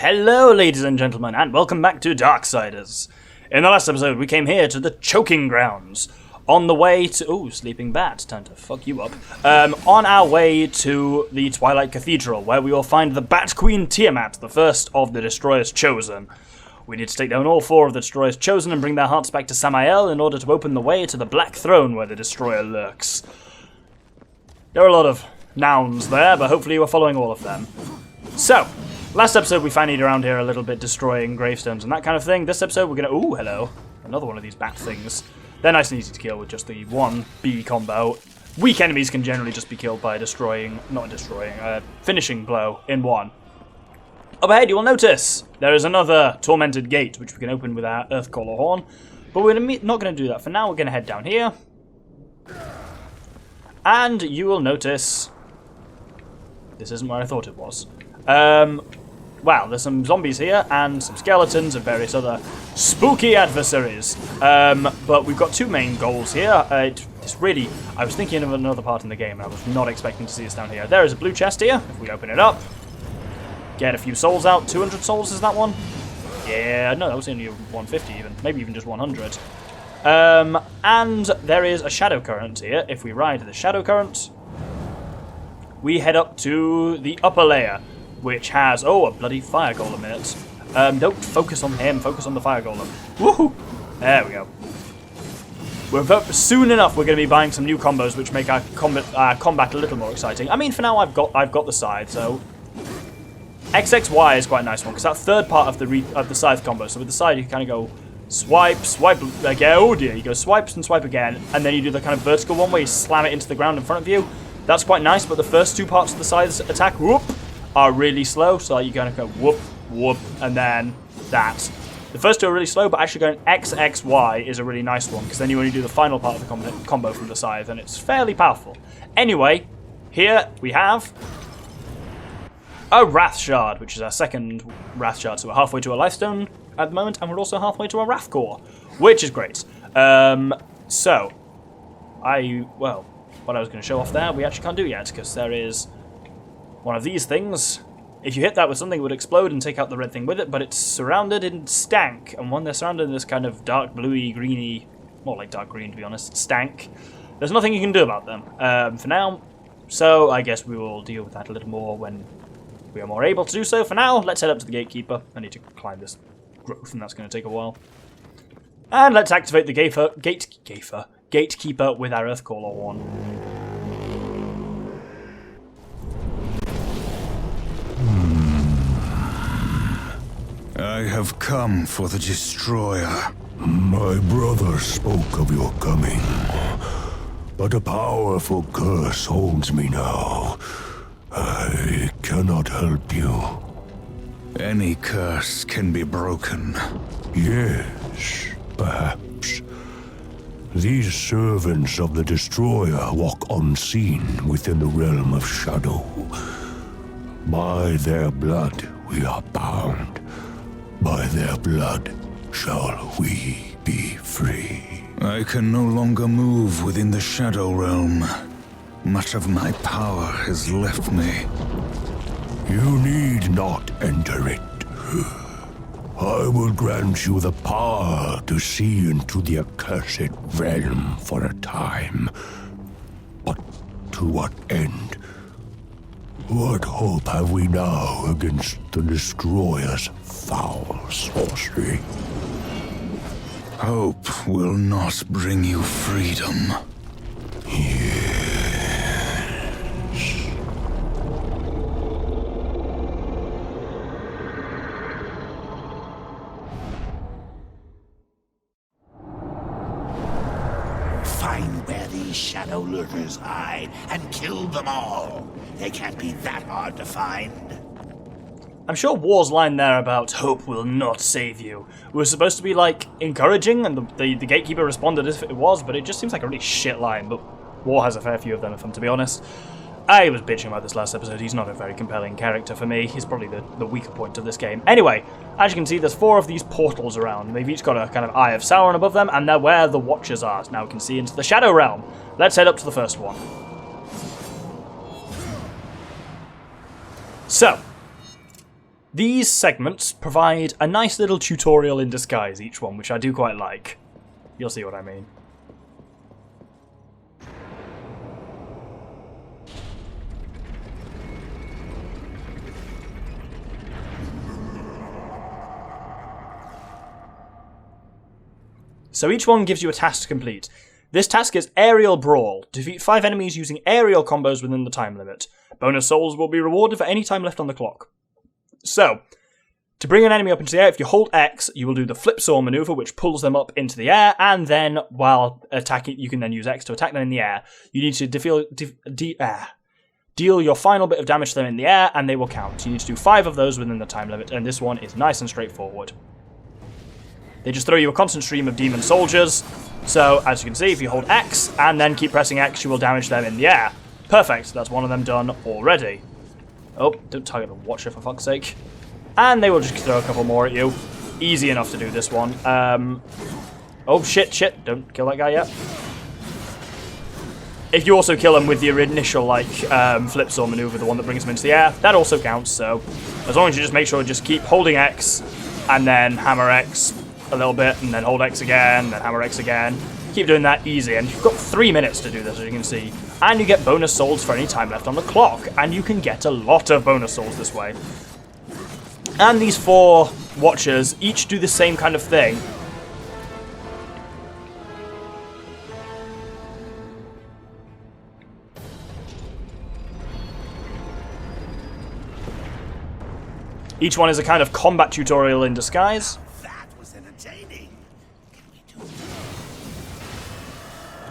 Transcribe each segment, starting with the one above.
Hello ladies and gentlemen, and welcome back to Darksiders. In the last episode we came here to the Choking Grounds, on the way to... Ooh, Sleeping Bat, time to fuck you up. On our way to the Twilight Cathedral, where we will find the Bat Queen Tiamat, the first of the Destroyers Chosen. We need to take down all 4 of the Destroyers Chosen and bring their hearts back to Samael in order to open the way to the Black Throne where the Destroyer lurks. There are a lot of nouns there, but hopefully we're following all of them. So, last episode we fannied around here a little bit, destroying gravestones and that kind of thing. This episode we're going to... Ooh, hello. Another one of these bat things. They're nice and easy to kill with just the 1B combo. Weak enemies can generally just be killed by finishing blow in one. Up ahead you will notice there is another tormented gate which we can open with our Earthcaller horn. But we're not going to do that for now. We're going to head down here. And you will notice... This isn't where I thought it was. Well, there's some zombies here, and some skeletons and various other spooky adversaries. But we've got 2 main goals here. It's really... I was thinking of another part in the game, and I was not expecting to see us down here. There is a blue chest here. If we open it up, get a few souls out. 200 souls is that one? Yeah, no, that was only 150 even. Maybe even just 100. And there is a shadow current here. If we ride the shadow current, we head up to the upper layer, which has, oh, a bloody fire golem in it. Don't focus on him, focus on the fire golem. Woohoo! There we go. Soon enough, we're going to be buying some new combos, which make our combat a little more exciting. I mean, for now, I've got the scythe, so XXY is quite a nice one, because that third part of the scythe combo. So with the scythe, you kind of go swipe, swipe again. Oh dear, you go swipes and swipe again, and then you do the kind of vertical one where you slam it into the ground in front of you. That's quite nice, but the first 2 parts of the scythe's attack, whoop, are really slow, so you kind of go whoop, whoop, and then that. The first 2 are really slow, but actually going XXY is a really nice one, because then you only do the final part of the combo from the scythe, and it's fairly powerful. Anyway, here we have a Wrath Shard, which is our second Wrath Shard, so we're halfway to a Lifestone at the moment, and we're also halfway to a Wrath Core, which is great. Well, what I was going to show off there, we actually can't do yet, because there is one of these things. If you hit that with something, it would explode and take out the red thing with it, but it's surrounded in stank, and when they're surrounded in this kind of dark bluey, greeny, more like dark green to be honest, stank, there's nothing you can do about them for now, so I guess we will deal with that a little more when we are more able to do so. For now, let's head up to the Gatekeeper. I need to climb this growth, and that's going to take a while. And let's activate the Gatekeeper with our Earthcaller horn. I have come for the Destroyer. My brother spoke of your coming, but a powerful curse holds me now. I cannot help you. Any curse can be broken. Yes, perhaps. These servants of the Destroyer walk unseen within the realm of shadow. By their blood we are bound. By their blood shall we be free. I can no longer move within the Shadow Realm. Much of my power has left me. You need not enter it. I will grant you the power to see into the accursed realm for a time. But to what end? What hope have we now against the Destroyer's foul sorcery? Hope will not bring you freedom. Yes. Find where these shadow lurkers hide and kill them all. They can't be that hard to find. I'm sure War's line there about hope will not save you was supposed to be, like, encouraging, and the Gatekeeper responded as if it was, but it just seems like a really shit line, but War has a fair few of them, if I'm to be honest. I was bitching about this last episode. He's not a very compelling character for me. He's probably the weaker point of this game. Anyway, as you can see, there's 4 of these portals around. They've each got a kind of Eye of Sauron above them, and they're where the Watchers are. Now we can see into the Shadow Realm. Let's head up to the first one. So, These segments provide a nice little tutorial in disguise, each one, which I do quite like. You'll see what I mean. So each one gives you a task to complete. This task is Aerial Brawl. Defeat 5 enemies using aerial combos within the time limit. Bonus souls will be rewarded for any time left on the clock. So, to bring an enemy up into the air, if you hold X, you will do the flip saw maneuver, which pulls them up into the air, and then, while attacking, you can then use X to attack them in the air. You need to deal your final bit of damage to them in the air, and they will count. You need to do 5 of those within the time limit, and this one is nice and straightforward. They just throw you a constant stream of demon soldiers, so, as you can see, if you hold X, and then keep pressing X, you will damage them in the air. Perfect, that's one of them done already. Oh, don't target the Watcher for fuck's sake. And they will just throw a couple more at you. Easy enough to do this one. Oh, shit, don't kill that guy yet. If you also kill him with your initial, flip saw maneuver, the one that brings him into the air, that also counts, so as long as you just make sure to just keep holding X, and then hammer X a little bit, and then hold X again, then hammer X again. Keep doing that easy, and you've got 3 minutes to do this, as you can see. And you get bonus souls for any time left on the clock, and you can get a lot of bonus souls this way. And these 4 watchers each do the same kind of thing. Each one is a kind of combat tutorial in disguise.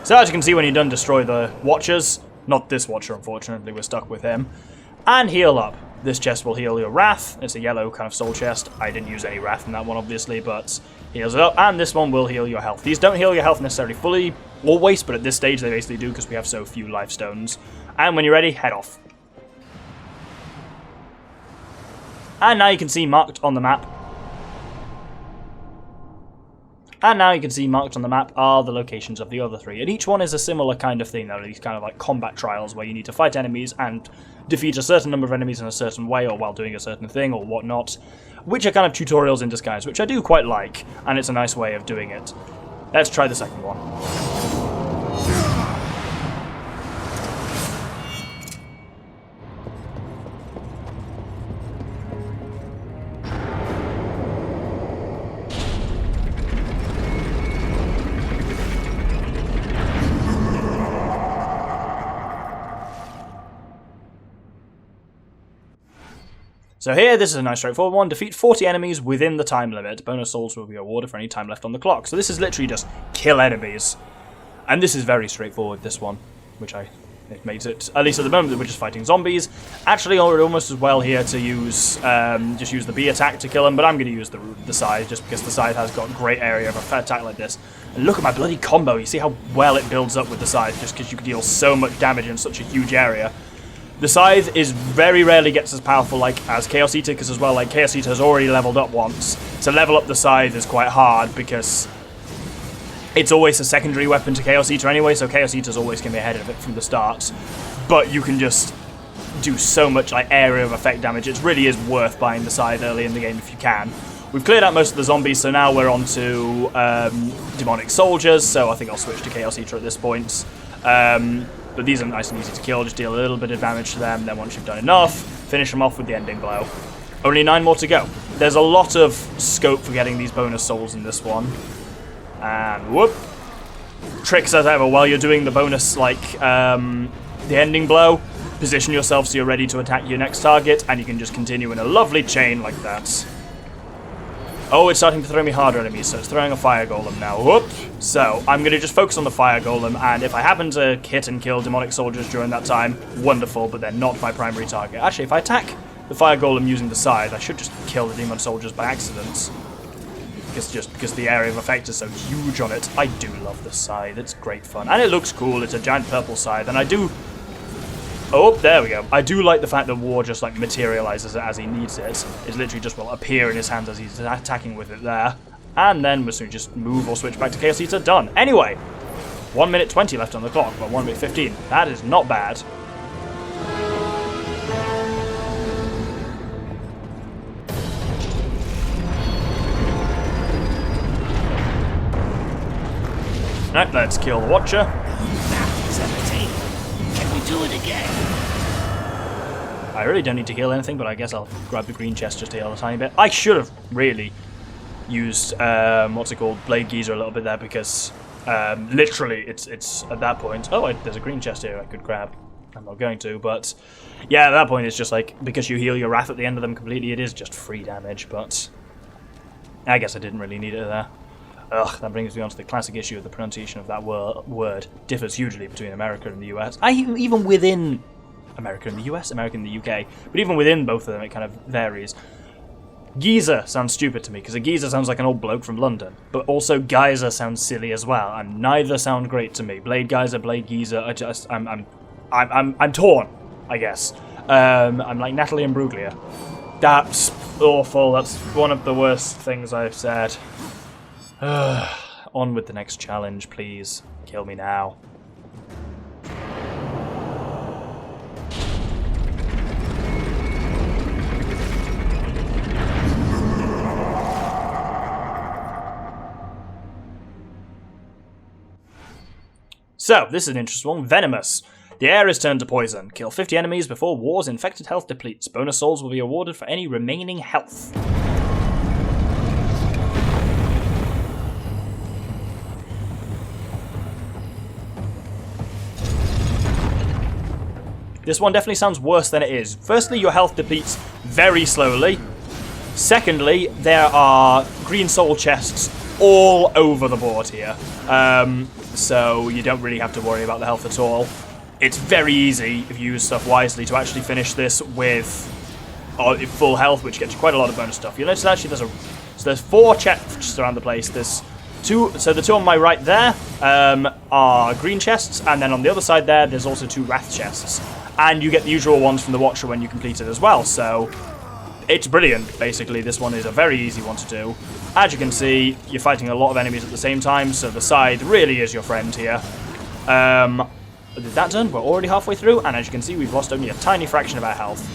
So as you can see, when you're done, destroy the Watchers. Not this Watcher, unfortunately, we're stuck with him. And heal up. This chest will heal your Wrath. It's a yellow kind of soul chest. I didn't use any Wrath in that one, obviously, but heals it up. And this one will heal your health. These don't heal your health necessarily fully, always, but at this stage they basically do because we have so few life stones. And when you're ready, head off. And now you can see marked on the map. And now you can see marked on the map are the locations of the other 3. And each one is a similar kind of thing. There are these kind of like combat trials where you need to fight enemies and defeat a certain number of enemies in a certain way or while doing a certain thing or whatnot. Which are kind of tutorials in disguise, which I do quite like. And it's a nice way of doing it. Let's try the second one. So here, this is a nice straightforward one. Defeat 40 enemies within the time limit. Bonus souls will be awarded for any time left on the clock. So this is literally just kill enemies. And this is very straightforward, this one. Which it makes it, at least at the moment, we're just fighting zombies. Actually, almost as well here to use, just use the B attack to kill them. But I'm going to use the scythe, just because the scythe has got a great area of attack like this. And look at my bloody combo. You see how well it builds up with the scythe, just because you can deal so much damage in such a huge area. The scythe is very rarely gets as powerful as Chaos Eater, because as well, Chaos Eater has already leveled up once. To level up the scythe is quite hard, because it's always a secondary weapon to Chaos Eater anyway, so Chaos Eater's always going to be ahead of it from the start. But you can just do so much area of effect damage, it really is worth buying the scythe early in the game if you can. We've cleared out most of the zombies, so now we're on to demonic soldiers, so I think I'll switch to Chaos Eater at this point. But these are nice and easy to kill, just deal a little bit of damage to them, then once you've done enough, finish them off with the ending blow. Only 9 more to go. There's a lot of scope for getting these bonus souls in this one. And whoop! Tricks as ever, while you're doing the bonus, the ending blow, position yourself so you're ready to attack your next target, and you can just continue in a lovely chain like that. Oh, it's starting to throw me harder enemies, so it's throwing a fire golem now. Whoop! So, I'm going to just focus on the fire golem, and if I happen to hit and kill demonic soldiers during that time, wonderful, but they're not my primary target. Actually, if I attack the fire golem using the scythe, I should just kill the demon soldiers by accident. Because the area of effect is so huge on it. I do love the scythe, it's great fun. And it looks cool, it's a giant purple scythe, and I do... Oh, there we go. I do like the fact that War just materializes it as he needs it. It literally just will appear in his hands as he's attacking with it there. And then we'll soon just move or switch back to Chaos Eater. Done. Anyway, 1 minute 20 left on the clock, but 1 minute 15. That is not bad. Right, let's kill the Watcher. That is entertaining. Can we do it again? I really don't need to heal anything, but I guess I'll grab the green chest just to heal a tiny bit. I should have really used, what's it called, Blade Geyser a little bit there, because literally it's at that point... Oh, there's a green chest here I could grab. I'm not going to, but yeah, at that point it's just like, because you heal your Wrath at the end of them completely, it is just free damage, but I guess I didn't really need it there. Ugh, that brings me on to the classic issue of the pronunciation of that word. Differs hugely between America and the US. Even within America and the US, America and the UK, but even within both of them it kind of varies. Geezer sounds stupid to me, because a geezer sounds like an old bloke from London, but also geyser sounds silly as well, and neither sound great to me. Blade geyser, blade geezer, I'm torn, I guess. I'm like Natalie Imbruglia. That's awful, that's one of the worst things I've said. On with the next challenge, please. Kill me now. So, this is an interesting one. Venomous. The air is turned to poison. Kill 50 enemies before war's infected health depletes. Bonus souls will be awarded for any remaining health. This one definitely sounds worse than it is. Firstly, your health depletes very slowly. Secondly, there are green soul chests all over the board here. So you don't really have to worry about the health at all. It's very easy, if you use stuff wisely, to actually finish this with full health, which gets you quite a lot of bonus stuff. You'll notice actually there's 4 chests around the place. There's 2, so the 2 on my right there are green chests, and then on the other side there's also 2 Wrath chests. And you get the usual ones from the Watcher when you complete it as well, so it's brilliant, basically. This one is a very easy one to do. As you can see, you're fighting a lot of enemies at the same time, so the scythe really is your friend here. Did that done? We're already halfway through, and as you can see, we've lost only a tiny fraction of our health.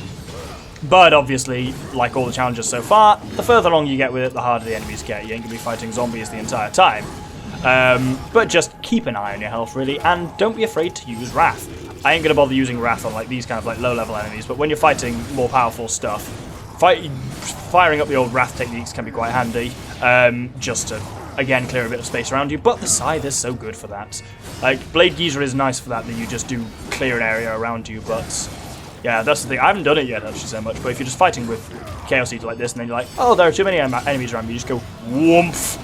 But obviously, like all the challenges so far, the further along you get with it, the harder the enemies get. You ain't going to be fighting zombies the entire time. But just keep an eye on your health, really, and don't be afraid to use Wrath. I ain't going to bother using Wrath on like these kind of like low-level enemies, but when you're fighting more powerful stuff, firing up the old Wrath techniques can be quite handy, just to, again, clear a bit of space around you, but the Scythe is so good for that. Like, Blade Geyser is nice for that you just do clear an area around you, but yeah, that's the thing. I haven't done it yet, actually, so much, but if you're just fighting with Chaos Eater like this, and then you're like, oh, there are too many enemies around me, you just go, whoomph,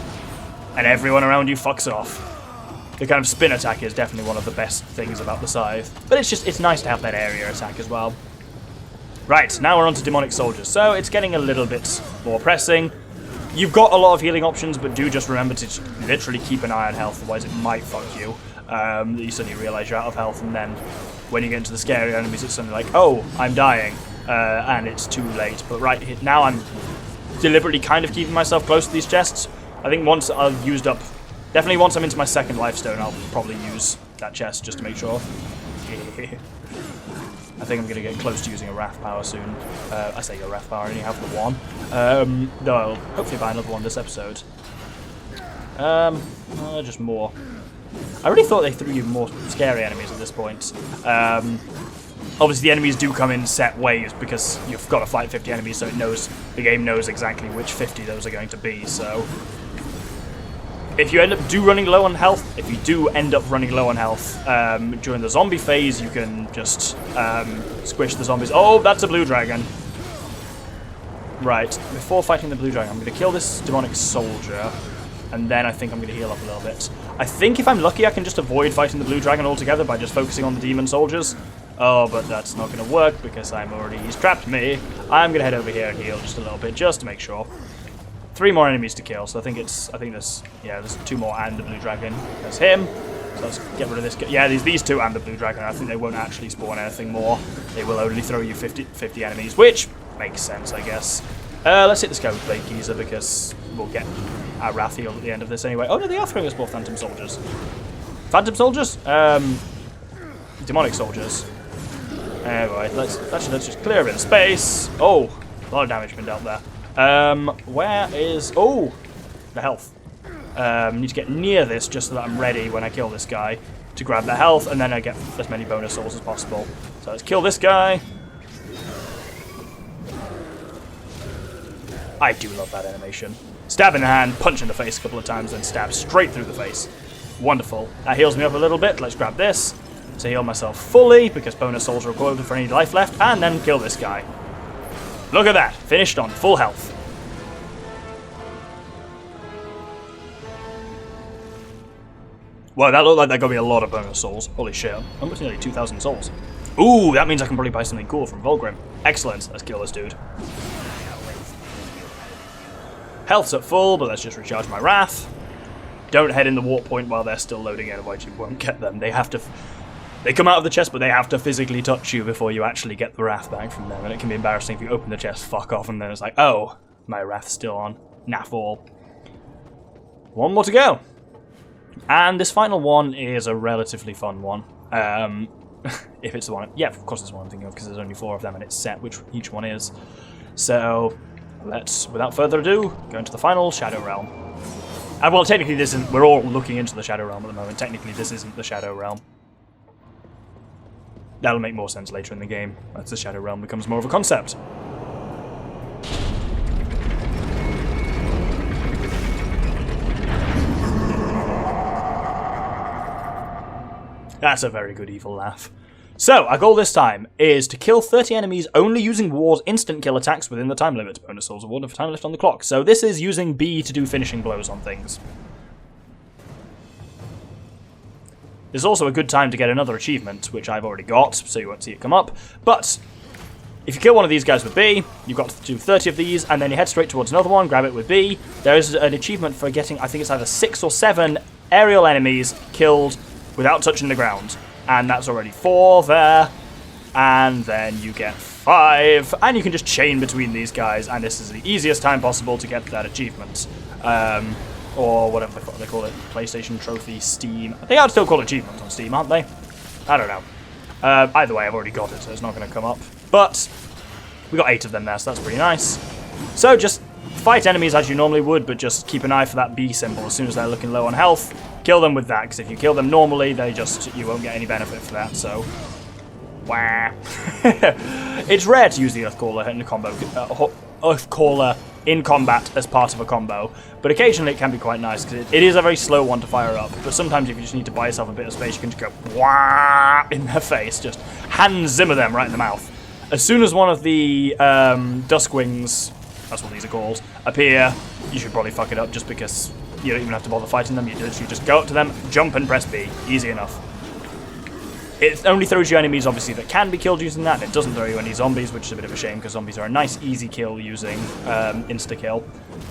and everyone around you fucks off. The kind of spin attack is definitely one of the best things about the Scythe, but it's nice to have that area attack as well. Right, now we're on to Demonic Soldiers, so it's getting a little bit more pressing. You've got a lot of healing options, but do just remember to literally keep an eye on health, otherwise it might fuck you. You suddenly realise you're out of health, and then when you get into the scary enemies, it's suddenly like, oh, I'm dying, and it's too late. But right now I'm deliberately kind of keeping myself close to these chests. I think once I've used up, definitely once I'm into my second life stone, I'll probably use that chest just to make sure. I think I'm going to get close to using a Wrath power soon. I say a Wrath power, I only have the one. Though I'll hopefully buy another one this episode. Just more. I really thought they threw you more scary enemies at this point. Obviously the enemies do come in set waves because you've got to fight 50 enemies, so the game knows exactly which 50 those are going to be, so if you end up running low on health during the zombie phase, you can just squish the zombies. Oh, that's a blue dragon. Right, before fighting the blue dragon, I'm going to kill this demonic soldier, and then I think I'm going to heal up a little bit. I think if I'm lucky, I can just avoid fighting the blue dragon altogether by just focusing on the demon soldiers. Oh, but that's not going to work because he's trapped me. I'm going to head over here and heal just a little bit, just to make sure. 3 more enemies to kill, so I think there's 2 more and the blue dragon. There's him. So let's get rid of this guy. Yeah, these 2 and the blue dragon. I think they won't actually spawn anything more. They will only throw you 50 enemies, which makes sense, I guess. Let's hit this guy with Blade Geyser because we'll get our Wrath healed at the end of this anyway. Oh no, they are throwing us more Phantom Soldiers. Phantom Soldiers? Demonic Soldiers. Anyway, let's just clear a bit of space. Oh, a lot of damage been dealt there. Where is... Oh! The health. Need to get near this just so that I'm ready when I kill this guy to grab the health, and then I get as many bonus souls as possible. So let's kill this guy. I do love that animation. Stab in the hand, punch in the face a couple of times, then stab straight through the face. Wonderful. That heals me up a little bit. Let's grab this to heal myself fully, because bonus souls are required for any life left, and then kill this guy. Look at that. Finished on full health. Wow, that looked like that got me a lot of bonus souls. Holy shit. Almost nearly 2,000 souls. Ooh, that means I can probably buy something cool from Vulgrim. Excellent. Let's kill this dude. Health's at full, but let's just recharge my Wrath. Don't head in the warp point while they're still loading in, otherwise you won't get them. They have to... They come out of the chest, but they have to physically touch you before you actually get the Wrath back from them. And it can be embarrassing if you open the chest, fuck off, and then it's like, oh, my Wrath's still on. Naff all. One more to go. And this final one is a relatively fun one. If it's the one... Yeah, of course it's the one I'm thinking of, because there's only 4 of them, and it's set which each one is. So, let's, without further ado, go into the final Shadow Realm. And well, technically this isn't... We're all looking into the Shadow Realm at the moment. Technically this isn't the Shadow Realm. That'll make more sense later in the game, as the Shadow Realm becomes more of a concept. That's a very good evil laugh. So, our goal this time is to kill 30 enemies only using War's instant kill attacks within the time limit. Bonus souls awarded for time left on the clock. So this is using B to do finishing blows on things. This is also a good time to get another achievement, which I've already got, so you won't see it come up. But if you kill one of these guys with B, you've got to do 30 of these, and then you head straight towards another one, grab it with B. There is an achievement for getting, I think it's either 6 or 7 aerial enemies killed without touching the ground. And that's already 4 there. And then you get 5. And you can just chain between these guys, and this is the easiest time possible to get that achievement. Or whatever they call it, PlayStation Trophy, Steam. They are still called achievements on Steam, aren't they? I don't know. Either way, I've already got it, so it's not going to come up. But we got 8 of them there, so that's pretty nice. So just fight enemies as you normally would, but just keep an eye for that B symbol as soon as they're looking low on health. Kill them with that, because if you kill them normally, you won't get any benefit for that, so... Wah. It's rare to use the Earthcaller in a combo, Earthcaller in combat as part of a combo, but occasionally it can be quite nice, because it is a very slow one to fire up, but sometimes if you just need to buy yourself a bit of space, you can just go wah in their face, just Hans Zimmer them right in the mouth. As soon as one of the Duskwings, that's what these are called, appear, you should probably fuck it up, just because you don't even have to bother fighting them, you just go up to them, jump and press B, easy enough. It only throws you enemies, obviously, that can be killed using that. It doesn't throw you any zombies, which is a bit of a shame, because zombies are a nice, easy kill using insta-kill.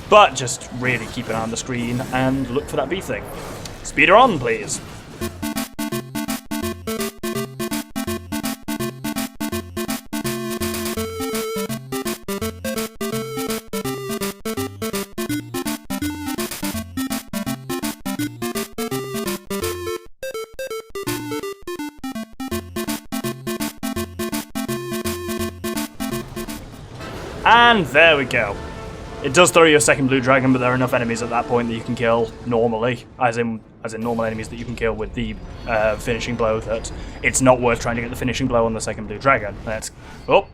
But just really keep an eye on the screen and look for that B thing. Speed her on, please. And there we go. It does throw you a second blue dragon, but there are enough enemies at that point that you can kill normally, as in normal enemies that you can kill with the finishing blow, that it's not worth trying to get the finishing blow on the second blue dragon. That's... Oh.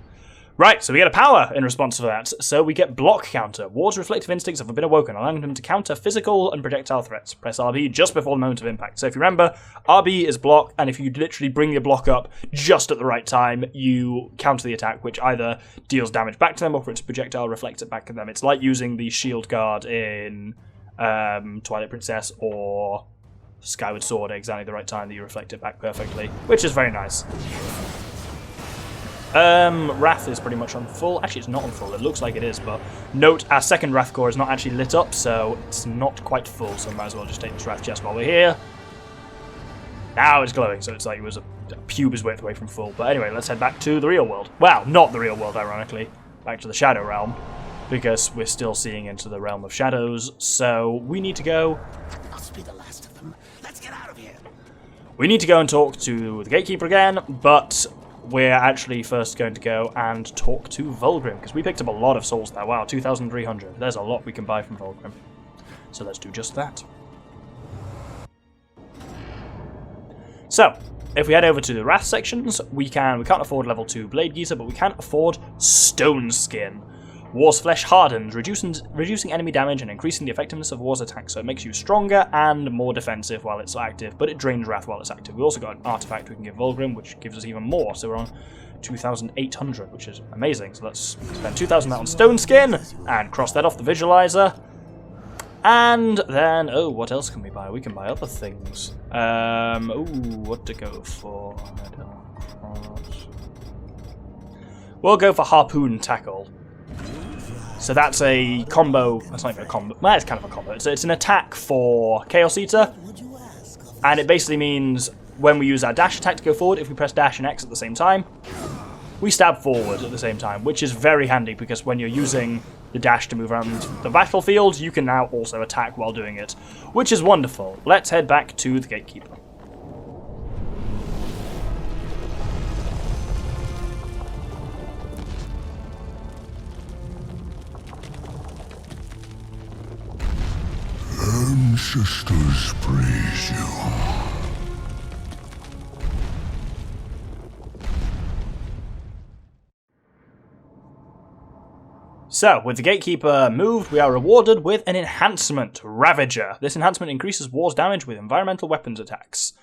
Right, so we get a power in response to that. So we get block counter. War's reflective instincts have been awoken, allowing him to counter physical and projectile threats. Press RB just before the moment of impact. So if you remember, RB is block, and if you literally bring your block up just at the right time, you counter the attack, which either deals damage back to them or its projectile reflects it back at them. It's like using the shield guard in Twilight Princess or Skyward Sword at exactly the right time that you reflect it back perfectly, which is very nice. Wrath is pretty much on full. Actually, it's not on full. It looks like it is, but note our second Wrath core is not actually lit up, so it's not quite full, so I might as well just take this Wrath chest while we're here. Now it's glowing, so it's like it was a pubis width away from full. But anyway, let's head back to the real world. Well, not the real world, ironically. Back to the Shadow Realm, because we're still seeing into the Realm of Shadows, so we need to go... Must be the last of them. Let's get out of here. We need to go and talk to the Gatekeeper again, but... we're actually first going to go and talk to Vulgrim, because we picked up a lot of souls there. Wow, 2,300. There's a lot we can buy from Vulgrim. So let's do just that. So, if we head over to the Wrath sections, we can't afford level 2 Blade Geezer, but we can afford Stone Skin. War's Flesh hardens, reducing enemy damage and increasing the effectiveness of War's attack, so it makes you stronger and more defensive while it's active, but it drains Wrath while it's active. We also got an artifact we can give Vulgrim, which gives us even more, so we're on 2,800, which is amazing. So let's spend 2,000 on Stone Skin, and cross that off the visualizer. And then, oh, what else can we buy? We can buy other things. What to go for? We'll go for Harpoon Tackle. So that's a combo. That's not even a combo. Well, it's kind of a combo. It's an attack for Chaos Eater, and it basically means when we use our dash attack to go forward, if we press dash and X at the same time, we stab forward at the same time, which is very handy because when you're using the dash to move around the battlefield, you can now also attack while doing it, which is wonderful. Let's head back to the Gatekeeper. Ancestors praise you. So, with the Gatekeeper moved, we are rewarded with an enhancement, Ravager. This enhancement increases War's damage with environmental weapons attacks.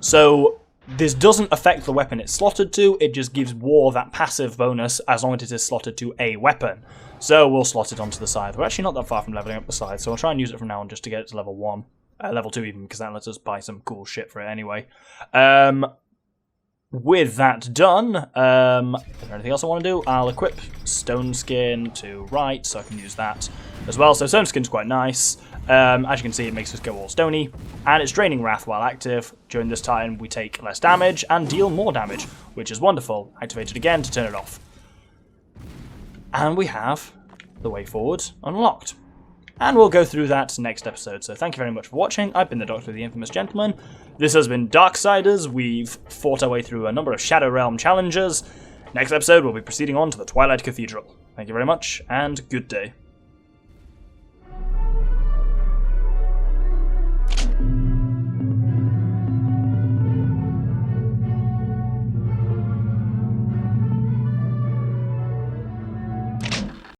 So, this doesn't affect the weapon it's slotted to, it just gives War that passive bonus as long as it is slotted to a weapon. So, we'll slot it onto the Scythe. We're actually not that far from leveling up the Scythe, so I'll try and use it from now on just to get it to level 1. Level 2 even, because that lets us buy some cool shit for it anyway. With that done, is there anything else I want to do? I'll equip Stone Skin to right, so I can use that as well. So Stone Skin's quite nice. As you can see, it makes us go all stony, and it's draining Wrath while active. During this time, we take less damage and deal more damage, which is wonderful. Activate it again to turn it off. And we have the way forward unlocked. And we'll go through that next episode. So thank you very much for watching. I've been the Doctor of the Infamous Gentleman. This has been Darksiders. We've fought our way through a number of Shadow Realm challenges. Next episode, we'll be proceeding on to the Twilight Cathedral. Thank you very much, and good day.